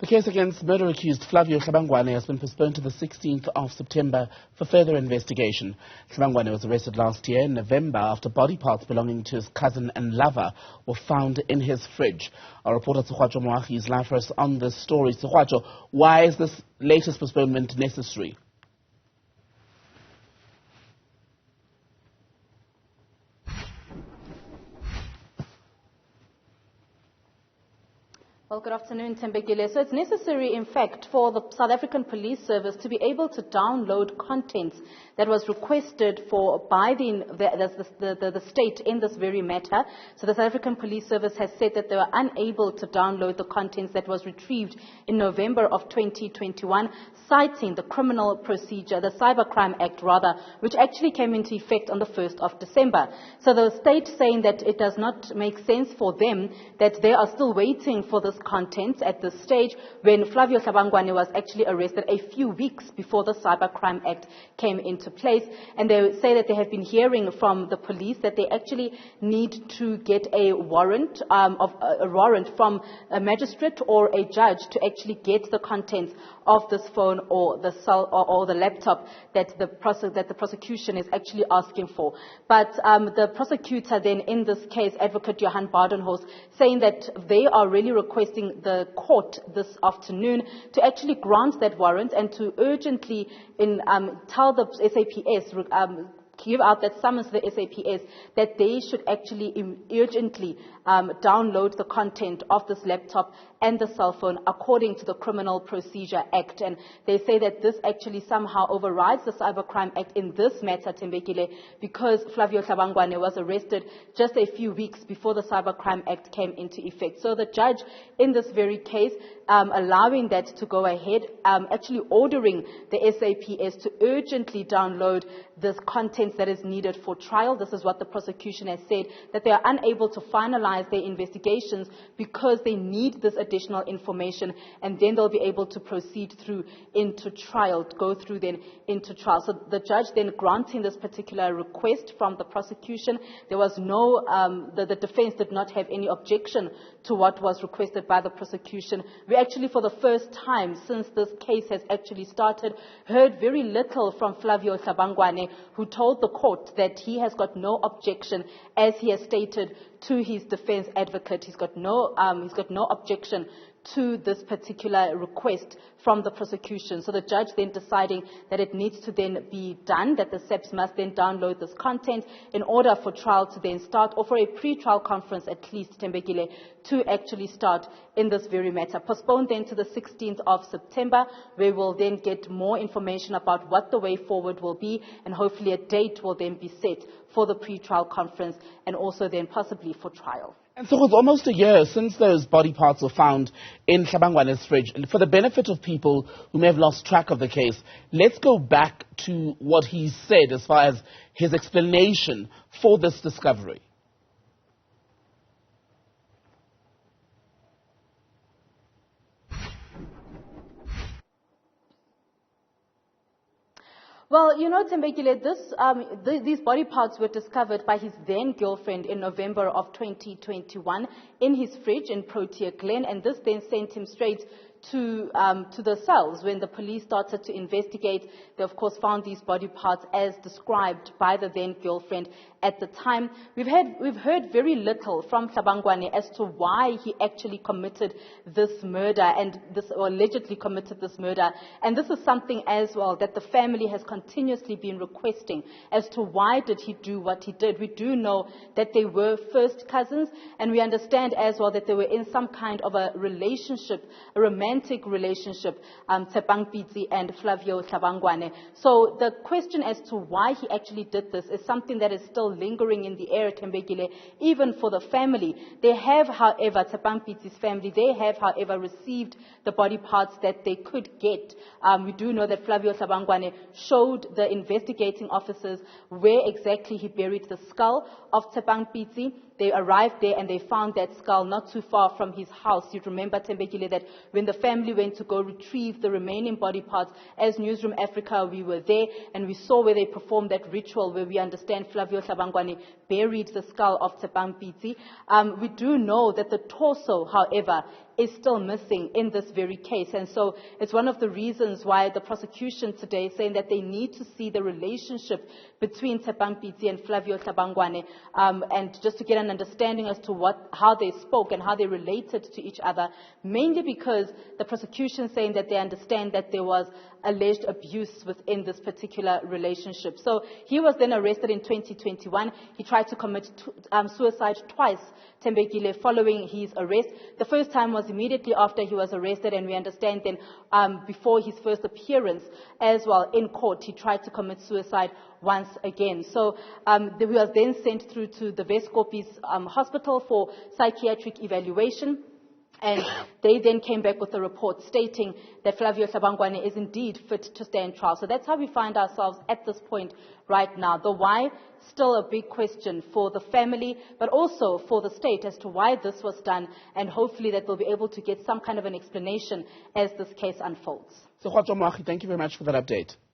The case against murder-accused Flavio Hlabangwane has been postponed to the 16th of September for further investigation. Hlabangwane was arrested last year in November after body parts belonging to his cousin and lover were found in his fridge. Our reporter Tshegohaco Moagi is live for us on this story. Tshegohaco, why is this latest postponement necessary? Well, good afternoon, Tembekile. So it's necessary, in fact, for the South African Police Service to be able to download content that was requested for by the state in this very matter. So the South African Police Service has said that they were unable to download the contents that was retrieved in November of 2021, citing the criminal procedure, the Cybercrime Act rather, which actually came into effect on the 1st of December. So the state saying that it does not make sense for them that they are still waiting for this content at this stage when Flavio Hlabangwane was actually arrested a few weeks before the Cybercrime Act came into place. And they say that they have been hearing from the police that they actually need to get a warrant from a magistrate or a judge to actually get the contents of this phone or the cell or the laptop that the prosecution is actually asking for. But the prosecutor then in this case, Advocate Johan Badenhorst, saying that they are really requesting the court this afternoon to actually grant that warrant and to urgently tell the SAPS, give out that summons to the SAPS that they should actually urgently download the content of this laptop and the cell phone according to the Criminal Procedure Act. And they say that this actually somehow overrides the Cybercrime Act in this matter, Tembekile, because Flavio Hlabangwane was arrested just a few weeks before the Cybercrime Act came into effect. So the judge in this very case, allowing that to go ahead, actually ordering the SAPS to urgently download this content that is needed for trial. This is what the prosecution has said, that they are unable to finalize their investigations because they need this additional information, and then they'll be able to proceed through into trial, go through then into trial. So the judge then granting this particular request from the prosecution, there was no, the defense did not have any objection to what was requested by the prosecution. We actually, for the first time since this case has actually started, heard very little from Flavio Hlabangwane, who told the court that he has got no objection, as he has stated to his defense advocate. He's got no objection to this particular request from the prosecution. So the judge then deciding that it needs to then be done, that the SAPS must then download this content in order for trial to then start, or for a pre-trial conference at least, Tembekile, to actually start in this very matter. Postponed then to the 16th of September, where we'll then get more information about what the way forward will be, and hopefully a date will then be set for the pre-trial conference and also then possibly for trial. And so it's almost a year since those body parts were found in Hlabangwane's fridge. And for the benefit of people who may have lost track of the case, let's go back to what he said as far as his explanation for this discovery. Well, you know, Tembekile, these body parts were discovered by his then girlfriend in November of 2021 in his fridge in Protea Glen, and this then sent him straight to the cells. When the police started to investigate, they of course found these body parts as described by the then girlfriend at the time. We've heard very little from Hlabangwane as to why he actually committed this murder, or allegedly committed this murder. And this is something as well that the family has continuously been requesting as to why did he do what he did. We do know that they were first cousins, and we understand as well that they were in some kind of a relationship, a romantic relationship, Tshegohaco and Flavio Hlabangwane. So the question as to why he actually did this is something that is still lingering in the air, Tembekile, even for the family. They have, however, Tshegohaco's family, they have, however, received the body parts that they could get. We do know that Flavio Hlabangwane showed the investigating officers where exactly he buried the skull of Tshegohaco. They arrived there and they found that skull not too far from his house. You remember, Tembekile, that when the family went to go retrieve the remaining body parts, as Newzroom Afrika, we were there and we saw where they performed that ritual where we understand Flavio Hlabangwane buried the skull of Tshegohaco. We do know that the torso, however, is still missing in this very case. And so it's one of the reasons why the prosecution today is saying that they need to see the relationship between Tshepang Pitsi and Flavio Hlabangwane, and just to get an understanding as to how they spoke and how they related to each other, mainly because the prosecution saying that they understand that there was alleged abuse within this particular relationship. So he was then arrested in 2021. He tried to commit suicide twice, Thembekile, following his arrest. The first time was immediately after he was arrested, and we understand then before his first appearance as well in court, he tried to commit suicide once again. So he was then sent through to the Westkoppies hospital for psychiatric evaluation. And they then came back with a report stating that Flavio Hlabangwane is indeed fit to stand trial. So that's how we find ourselves at this point right now. The why, still a big question for the family, but also for the state as to why this was done, and hopefully that they'll be able to get some kind of an explanation as this case unfolds. So, Moagi, thank you very much for that update.